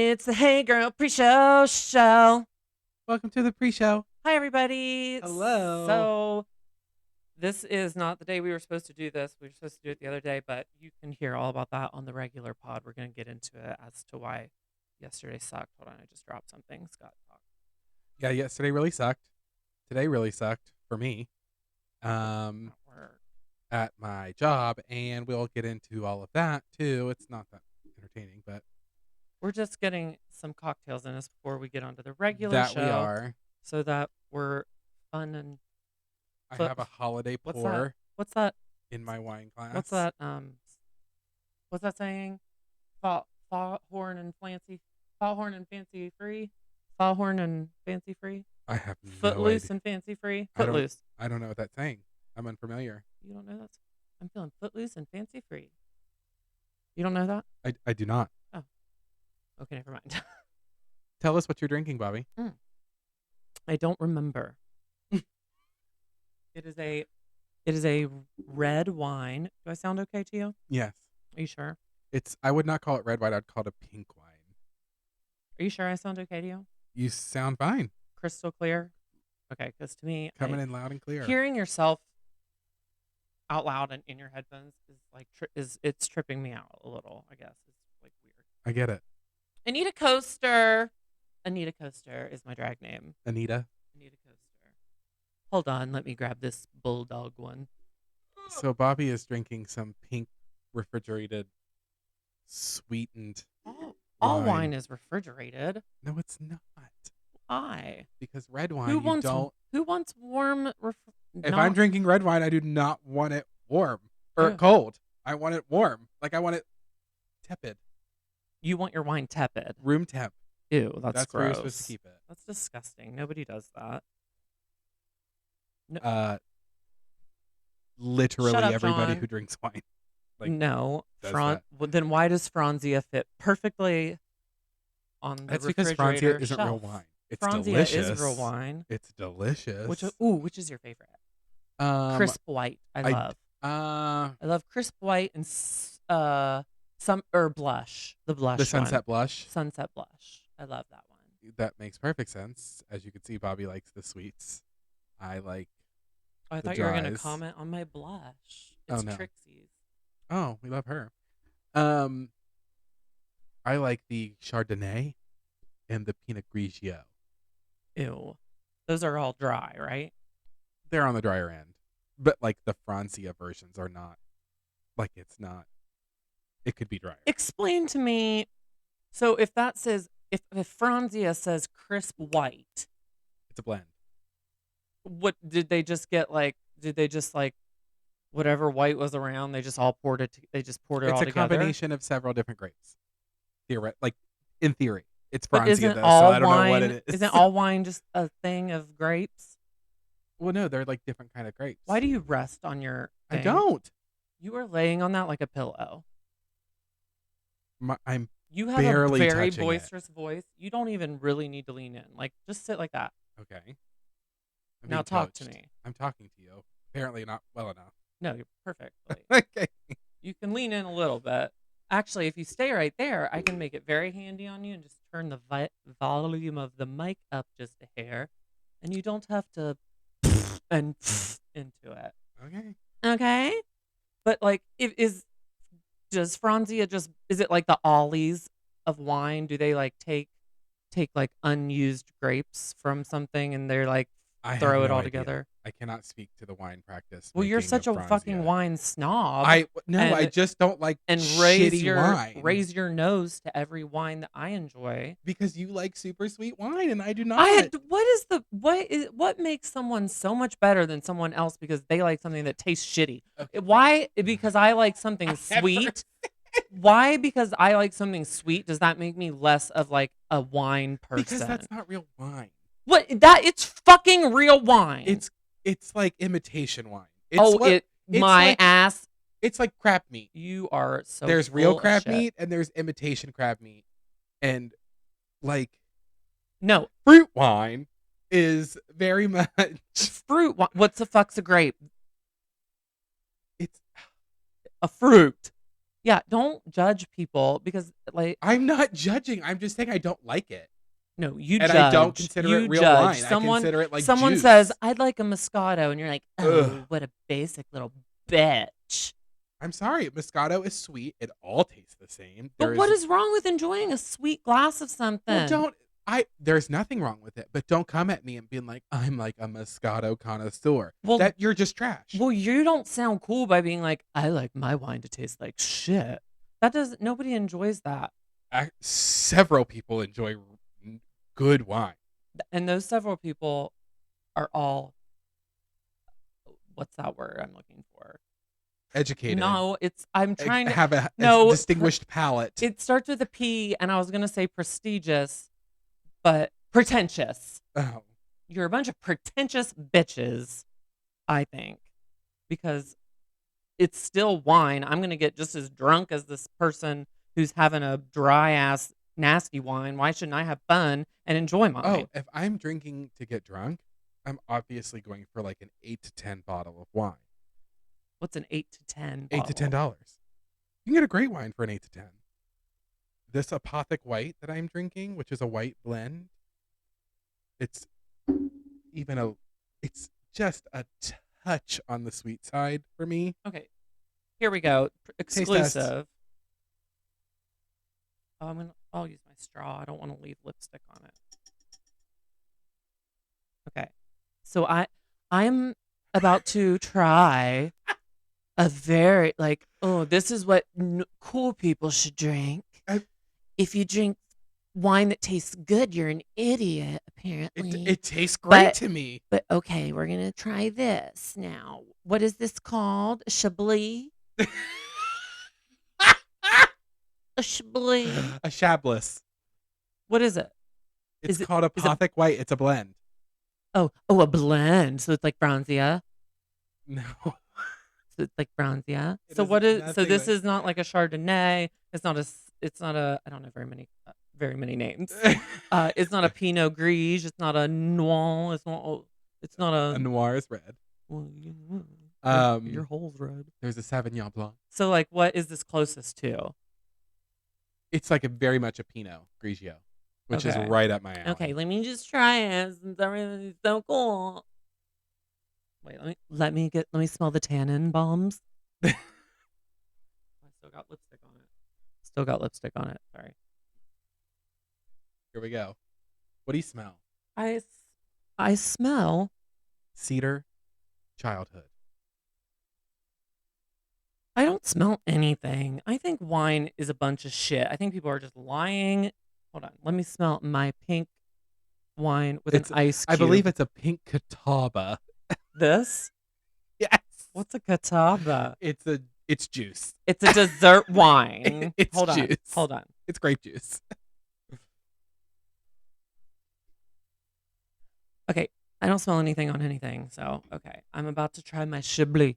It's the Hey Girl Pre-Show show. Welcome to the pre-show. Hi, everybody. Hello. So, this is not the day we were supposed to do this. We were supposed to do it the other day, but you can hear all about that on the regular pod. We're going to get into it as to why yesterday sucked. Hold on, I just dropped something. Scott, talk. Yeah, yesterday really sucked. Today really sucked for me. Work. At my job, and we'll get into all of that too. It's not that entertaining, but We're just getting some cocktails in us before we get onto the regular that show. we are. So that we're fun and I But- have a holiday what's pour what's that? in my wine glass. What's that? What's that saying? Foghorn and fancy free. Foghorn and fancy free. I have no Footloose idea. and fancy free. I don't- Footloose. I don't know what that's saying. I'm unfamiliar. You don't know that? I'm feeling footloose and fancy free. You don't know that? I do not. Okay, never mind. Tell us what you're drinking, Bobby. I don't remember. It is a red wine. Do I sound okay to you? Yes. Are you sure? I would not call it red wine. I'd call it a pink wine. Are you sure I sound okay to you? You sound fine. Crystal clear? Okay, because to me, Coming in loud and clear. hearing yourself out loud and in your headphones is like it's tripping me out a little. I guess it's like weird. I get it. Anita Coaster is my drag name. Anita. Anita Coaster. Hold on, let me grab this bulldog one. So Bobby is drinking some pink refrigerated sweetened. All Wine. wine is refrigerated. No, it's not. Why? Because red wine, Who you wants don't. who wants warm? If I'm drinking red wine, I do not want it warm or Yeah. cold. I want it warm. Like I want it tepid, you want your wine tepid. room temp. Ew, that's where you're gross. supposed to keep it. That's disgusting. Nobody does that. Literally Shut up, everybody John. who drinks wine. Like, No, does Well, then why does Franzia fit perfectly on the That's because refrigerator Franzia isn't shelf? real wine. It's Franzia delicious. is real wine. It's delicious. Which is your favorite? Crisp white. I love. I love crisp white and blush. The blush. the one. sunset blush. Sunset blush. I love that one. That makes perfect sense. As you can see, Bobby likes the sweets. I like. Oh, I The thought you were gonna dries. comment on my blush. Oh, It's no. Trixie's. Oh, we love her. I like the Chardonnay and the Pinot Grigio. Ew. Those are all dry, right? They're on the drier end, but like the Francia versions are not. Like it's not. It could be drier. Explain to me. So if that says if Franzia says crisp white, It's a blend. what did they just get like? Did they just like whatever white was around? They just all poured it. They just poured it It's all a together. combination of several different grapes. Like in theory, it's But Francia isn't though, all so I don't wine? know what it is. Isn't all wine just a thing of grapes? Well, no, they're like different kind of grapes. Why do you rest on your? I thing? don't? You are laying on that like a pillow. I'm You have barely a very touching it. boisterous voice. You don't even really need to lean in. Like just sit like that. okay. I'm Now being talk to coached. me. I'm talking to you. Apparently not well enough. No, you're perfect. Like, Okay. you can lean in a little bit. Actually, if you stay right there, I can make it very handy on you and just turn the volume of the mic up just a hair, and you don't have to and into it. Okay. Okay, but like, does Franzia is it like the Ollies of wine? Do they like take like unused grapes from something and they're like I have throw it no all idea. together? I cannot speak to the wine practice. Well, you're making such a of fucking Franzia. wine snob. I and- just don't like and raise shitty your wine. nose to every wine that I enjoy. Because you like super sweet wine and I do not. What makes someone so much better than someone else because they like something that tastes shitty? Okay. Why? Because I like something sweet. Why? Because I like something sweet. Does that make me less of like a wine person? Because that's not real wine. It's fucking real wine. It's like imitation wine. It's my like- ass. It's like crab meat. You are so. There's real full of crab shit. meat and there's imitation crab meat. And like No, fruit wine is very much fruit. What's the fuck's a grape? it's A fruit. Yeah, don't judge people because, like, I'm not judging. I'm just saying I don't like it. no, you And I don't judge. consider it You real judge. wine. I consider it like Someone says, juice. "I'd like a Moscato," and you're like, Ugh. "Oh, what a basic little bitch." I'm sorry. Moscato is sweet. It all tastes the same. But what is wrong with enjoying a sweet glass of Well, something? there's nothing wrong with it, but don't come at me and being like, I'm like a Moscato connoisseur. Well, That you're just trash. well, you don't sound cool by being like, "I like my wine to taste like shit." That doesn't. Nobody enjoys that, Several people enjoy good wine. and those several people are all. What's that word I'm looking for? Educated. No, it's. I'm trying to have a no distinguished palate. It starts with a P, and I was gonna say prestigious, but pretentious. Oh. You're a bunch of pretentious bitches, I think, because it's still wine. I'm gonna get just as drunk as this person who's having a dry ass nasty wine. Why shouldn't I have fun and enjoy mine? Oh, if I'm drinking to get drunk, I'm obviously going for like an 8 to 10 bottle of wine. What's an 8 to 10? $8 to $10. You can get a great wine for an 8 to 10. This Apothic White that I'm drinking, which is a white blend, it's just a touch on the sweet side for me. Okay, here we go. Taste Exclusive. Oh, I'll use my straw. I don't want to leave lipstick on it. Okay, so I'm about to try a very this is what cool people should drink. If you drink wine that tastes good, you're an idiot. Apparently, it tastes great to me. But okay, we're gonna try this now. What is this called? Chablis. A Chablis. A Chablis. What is it? It's called Apothic White. It's a blend. Oh, a blend. So it's like Franzia. No. So it's like Franzia. It So is what is? So nothing this like- is not like a Chardonnay. It's not a. I don't know very many names. It's not a Pinot Gris. It's not a Noir. It's not a. A Noir is red. Well, your hole's red. There's a Sauvignon Blanc. So like, what is this closest to? It's like very much a Pinot Grigio, which is Okay. right up my alley. Okay, let me just try it since everything's so cool. Wait, let me smell the tannin bombs. I still got lipstick on it. Sorry. Here we go. What do you smell? I smell. Cedar, childhood. I don't smell anything. I think wine is a bunch of shit. I think people are just lying. Hold on. Let me smell my pink wine with an ice cube. I believe it's a pink Catawba. This? Yes. What's a Catawba? It's juice. It's a dessert wine. It's juice. Hold on. It's grape juice. Okay. I don't smell anything on anything. So, okay. I'm about to try my Chablis.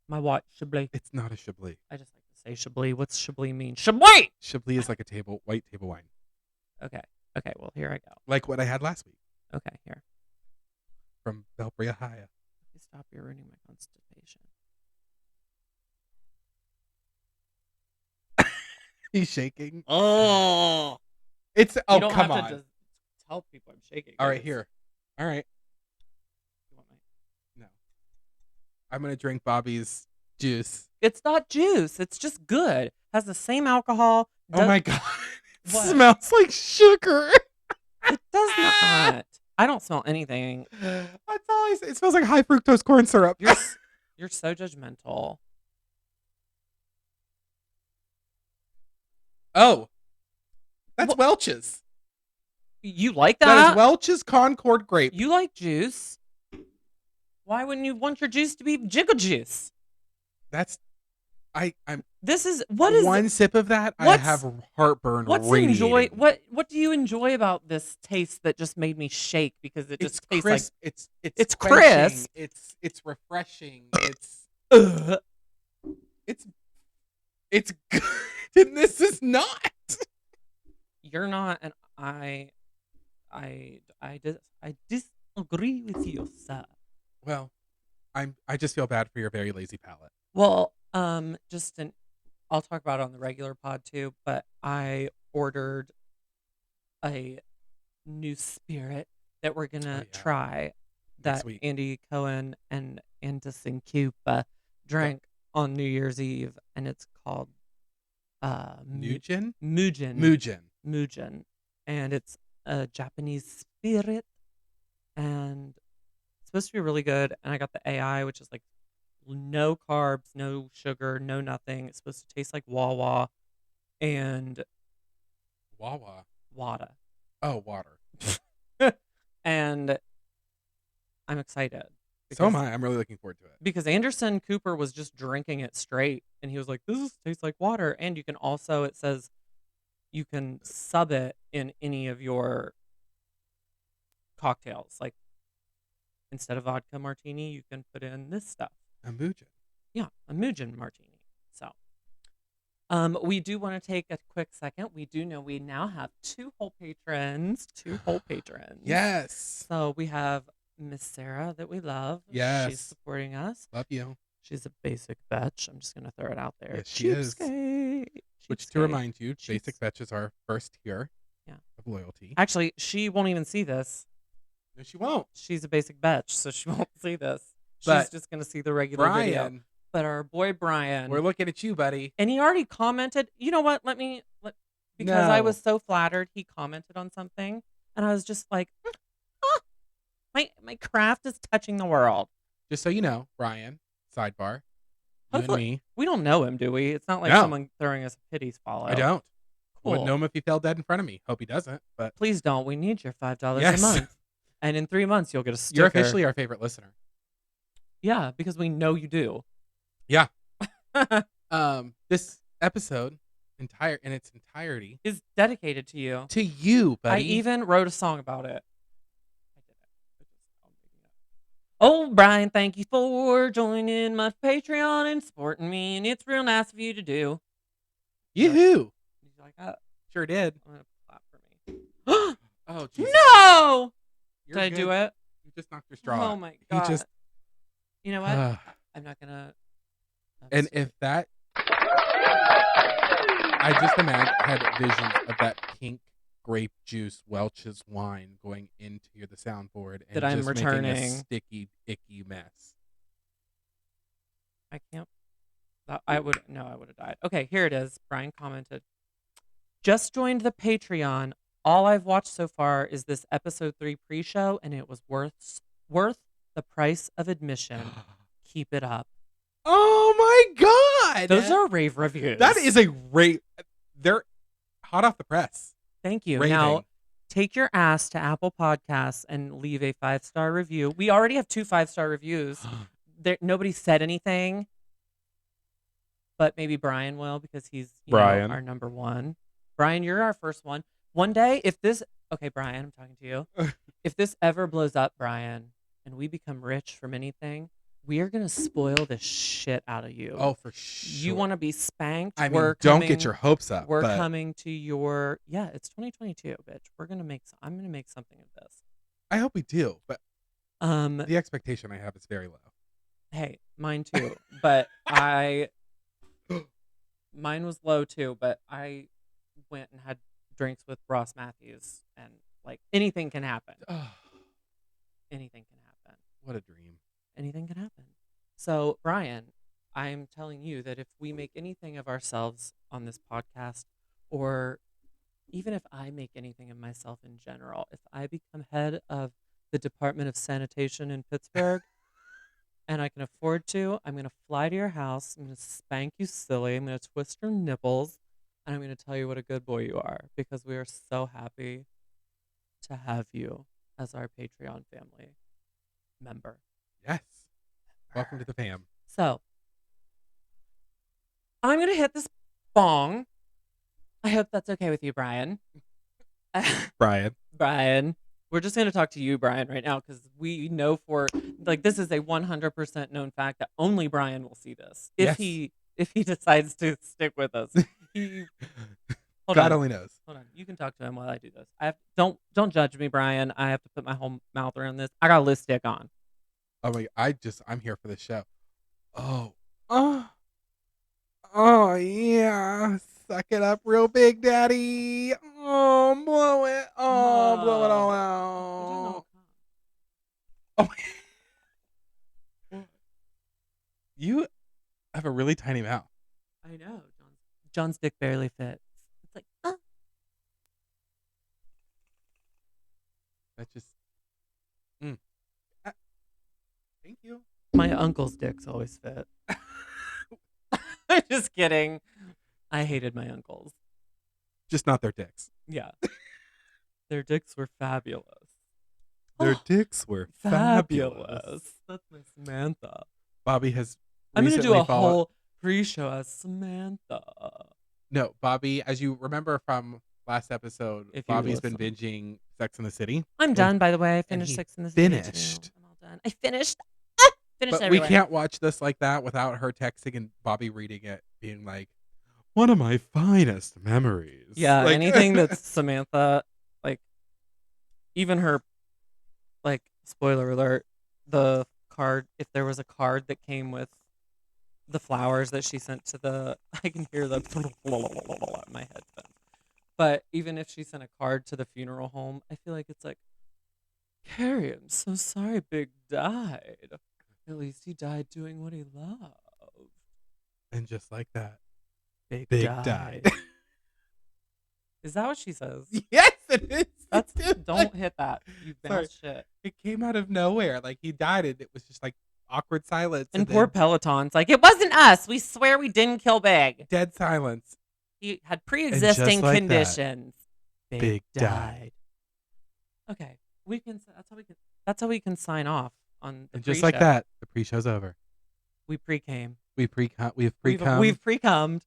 My what? Chablis. It's not a Chablis. I just like to say Chablis. What's Chablis mean? Chablis! Chablis is like a white table wine. Okay. Okay. Well, here I go. Like what I had last week Okay. Here. from Belpria Haya. Stop. You're ruining my constipation. He's shaking. Oh. It's You oh don't come have on. to just tell people I'm shaking. All right, It's- here. All right. You want my- No. I'm gonna drink Bobby's juice. It's not juice. It's just good. Has the same alcohol. Oh my god. It What? smells like sugar. It does not. I don't smell anything. That's all I say. It smells like high fructose corn syrup. You're so judgmental. Oh. That's Welch's. You like That is that? Welch's Concord grape. You like juice. Why wouldn't you want your juice to be jiggle juice? That's I'm This is what is one sip of that, I what's- have heartburn what's radiating. enjoy what do you enjoy about this taste that just made me shake because it It's just tastes crisp. It's It's quenching, crisp. It's refreshing. It's like it's good. And this is not. you're not, and I disagree with you, sir. Well, I just feel bad for your very lazy palate. Well, I'll talk about it on the regular pod too, but I ordered a new spirit that we're Oh gonna yeah, try next that week. Andy Cohen and Anderson Cooper drank on New Year's Eve, and it's called Nugent? Mugen. Mugen. Mugen, and it's a Japanese spirit, and it's supposed to be really good. And I got the AI, which is like no carbs, no sugar, no nothing. It's supposed to taste like Wawa and Wawa. Wada. Oh, water. And I'm excited So am I. I'm really looking forward to it. because Anderson Cooper was just drinking it straight, and he was like, tastes like water." And you can also, it says, you can sub it in any of your cocktails. Like instead of vodka martini, you can put in this stuff. A Mugen. Yeah, a Mugen martini. So, we do want to take a quick second. We do know we now have two whole patrons. Yes. So we have Miss Sarah that we love. Yes. She's supporting us. Love you. She's a basic bitch. I'm just gonna throw it out there. Yes, she is. Cheapskate. Which, to remind you, Cheats. basic fetch is our first tier Yeah. of loyalty. Actually, she won't even see this. No, she won't. She's a basic bitch, so she won't see this. She's But just gonna see the regular video. Brian, But our boy Brian, we're looking at you, buddy. and he already commented. You know what? Because I No. was so flattered, he commented on something, and I was just like, "Ah, my craft is touching the world." Just so you know, Brian, sidebar, you and Hopefully- me. We don't know him, do we? It's not like No. someone throwing us a pity swallow. I don't. Cool. Wouldn't know him if he fell dead in front of me. Hope he doesn't. But Please don't. We need your $5 Yes. a month, and in 3 months you'll get a sticker. you're officially our favorite listener. Yeah, because we know you do. Yeah. This episode in its entirety Is dedicated to you. to you, buddy. I even wrote a song about it. I did it. Oh, Brian, thank you for joining my Patreon and supporting me, and it's real nice of you to do. Yoo-hoo. Did you like that? Sure did. I'm gonna clap for me. Oh, Jesus. No! You're Did I do good. it? You just knocked your straw. Oh my god! He just. You know what? I'm not gonna. And if that, I just had visions of that pink grape juice Welch's wine going into the soundboard and That I'm just making returning. a sticky, icky mess. I can't. I would have died. Okay, here it is. Brian commented. Just joined the Patreon. All I've watched so far is this episode 3 pre-show, and it was worth the price of admission. Keep it up. Oh my god! Those are rave reviews. That is a rave. They're hot off the press. Thank you. Raving. Now, take your ass to Apple Podcasts and leave a 5-star review. We already have 2 5-star reviews. Nobody said anything, but maybe Brian will because he's Brian. our number one. Brian, you're our first one. One day, okay, Brian, I'm talking to you. If this ever blows up, Brian, and we become rich from anything, we are gonna spoil the shit out of you. Oh, for sure. You want to be spanked? I mean, don't get your hopes up. We're but coming to your it's 2022, bitch. I'm gonna make something of this. I hope we do, but Um, the expectation I have is very low. hey, mine too. But mine was low too. But I went and had drinks with Ross Matthews, and like anything can happen. Anything can happen. What a dream. Anything can happen. So, Brian, I'm telling you that if we make anything of ourselves on this podcast, or even if I make anything of myself in general, if I become head of the Department of Sanitation in Pittsburgh and I can afford to, I'm going to fly to your house. I'm going to spank you silly. I'm going to twist your nipples. And I'm going to tell you what a good boy you are because we are so happy to have you as our Patreon family member. Yes. Welcome to the fam. So, I'm going to hit this bong. I hope that's okay with you, Brian. Brian. Brian. We're just going to talk to you, Brian, right now because we know this is a 100% known fact that only Brian will see this. If he decides to stick with us. God only knows. Hold on. You can talk to him while I do this. Don't judge me, Brian. I have to put my whole mouth around this. I got a lipstick on. Oh my! I'm here for the show. Oh, Oh yeah, suck it up real big, daddy. Oh, blow it. Oh, blow it all I don't know. out. Oh, you have a really tiny mouth. I know. John's dick barely fits. It's like, That just. Mm. Uh, Thank you. my uncle's dicks always fit. I'm just kidding. I hated my uncles. Just not their dicks. Yeah. Their dicks were fabulous. Their dicks were fabulous. Fabulous. That's my Samantha. Bobby has. I'm going to do recently a followed- whole pre-show as Samantha. No, Bobby, as you remember from last episode, If you Bobby's been listen. binging Sex in the City. I'm done, by the way. I finished he 6 in the City. too. finished. I'm all done. I finished. Finished But everywhere. we can't watch this like that without her texting and Bobby reading it, being like, one of my finest memories. Yeah, Like- anything that's Samantha, like, even her, like, spoiler alert, the card, if there was a card that came with the flowers that she sent to the, I can hear the in my headphones. But even if she sent a card to the funeral home, I feel like it's like, Carrie, I'm so sorry Big died. At least he died doing what he loved. And just like that, Big, Big died. Is that what she says? Yes, it is. That's It don't hit that. You Sorry. bounce shit. It came out of nowhere. Like he died, and it was just like awkward silence. And then poor Peloton's like, it wasn't us. We swear we didn't kill Big. dead silence. He had pre-existing like that, conditions. Big died. Okay, we can. That's how we can sign off on the And just like pre-show. that, the pre-show's over. We pre-came. We've pre-cum. We've pre-cummed.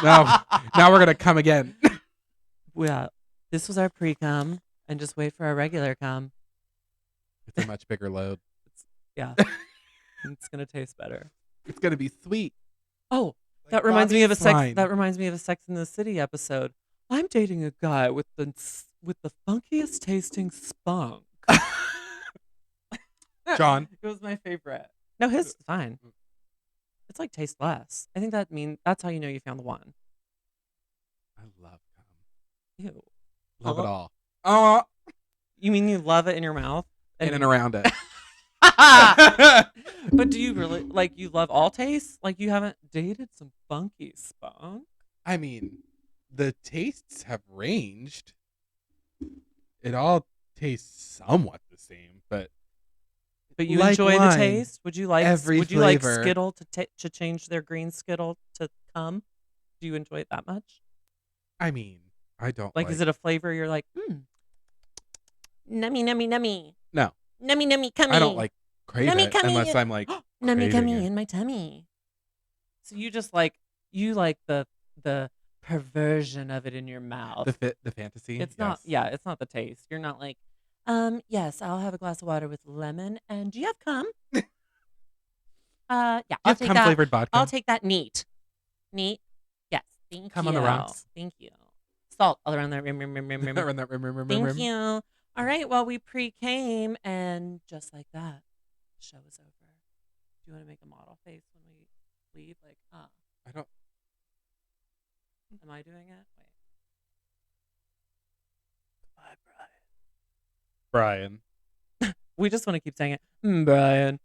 now we're gonna come again. Yeah, this was our pre-cum, and just wait for our regular cum. It's a much bigger load. Yeah, it's gonna taste better. It's gonna be sweet. Oh, Like that reminds me of a Bobby's sex. wine. That reminds me of a Sex in the City episode. I'm dating a guy with the funkiest tasting spunk. John. It was my favorite. No, his is fine. It's like taste less. I think that's how you know you found the one. I love cum. Ew. Love it Uh-huh. all. Oh, You mean you love it in your mouth? in and around it. But do you really like you love all tastes? Like you haven't dated some funky spunk? I mean, the tastes have ranged. It all tastes somewhat the same, but But you Like enjoy the wine, taste? Would you like every would you like flavor. Skittle to change their green Skittle to cum? Do you enjoy it that much? I mean, I don't Like, is it a flavor you're like, nummy, nummy, nummy. No. Nummy, nummy, cummy. I don't like crave Nummy, it cummy. unless I'm like nummy, craving cummy it. in my tummy. So you just like, the perversion of it in your mouth. the fantasy. It's not, yeah, it's not the taste. You're not like, yes, I'll have a glass of water with lemon. And do you have cum? Yeah, I'll Have take cum that. flavored vodka. I'll take that neat. Neat. Yes. Thank Cum you. on the rocks. Thank you. Salt all around that rim. Run that rim. Thank you. All right. Well, we pre-came, and just like that, the show is over. Do you want to make a model face when we leave? Like, I don't. am I doing it? Wait. Goodbye, Brian. Brian. We just want to keep saying it. Brian.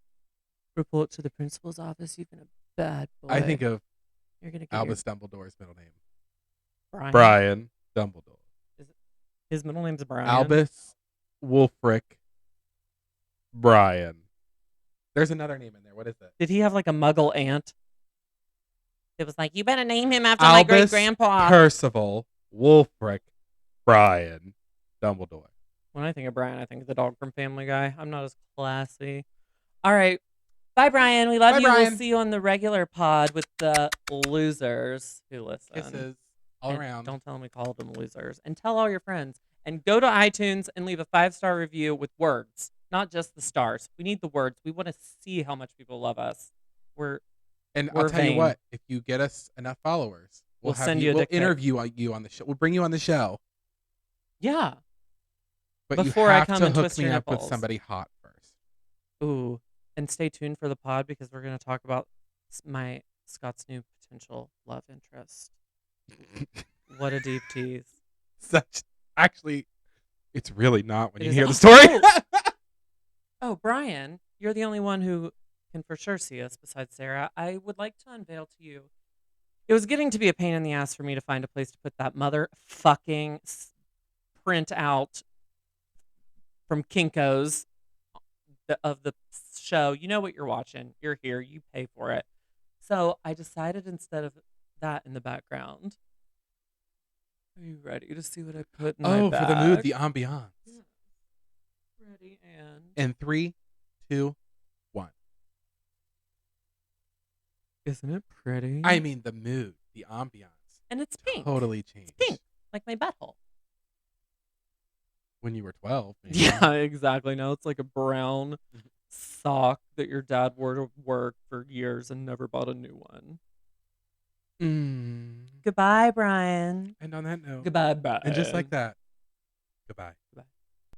Report to the principal's office. You've been a bad boy. I think of you're gonna get Albus Dumbledore's middle name. your Brian Dumbledore. His middle name's Brian. Albus Wulfric Brian. There's another name in there. What is it? Did he have like a Muggle aunt? It was like, you better name him after my Albus great grandpa. Percival Wulfric Brian Dumbledore. When I think of Brian, I think of the dog from Family Guy. I'm not as classy. All right. Bye, Brian. We love Bye, you. Brian. We'll see you on the regular pod with the losers who listen. Kisses all And around. Don't tell them we called them losers. And tell all your friends. And go to iTunes and leave a 5-star review with words, not just the stars. We need the words. We want to see how much people love us. And we're I'll tell you vain. what, if you get us enough followers, We'll have send you a we'll dick pic. interview you on the show. We'll bring you on the show. Yeah. But Before you I have come to and hook twist me your up with nipples. somebody hot first. Ooh. And stay tuned for the pod because we're going to talk about my Scott's new potential love interest. What a deep tease. Actually, it's really not when It you is- hear the story. Oh, Brian, you're the only one who can for sure see us besides Sarah. I would like to unveil to you. It was getting to be a pain in the ass for me to find a place to put that motherfucking print out from Kinko's of the show. You know what you're watching. You're here. You pay for it. So I decided instead of that in the background. Are you ready to see what I put in my bag? For the mood, the ambiance. Yeah. Ready and In 3, 2, 1. isn't it pretty? I mean, the mood, the ambiance. And it's pink. Totally changed. It's pink, like my butthole. When you were 12. Maybe. Yeah, exactly. Now it's like a brown sock that your dad wore to work for years and never bought a new one. Goodbye, Brian. And on that note. Goodbye, Brian. And just like that. Goodbye. Goodbye.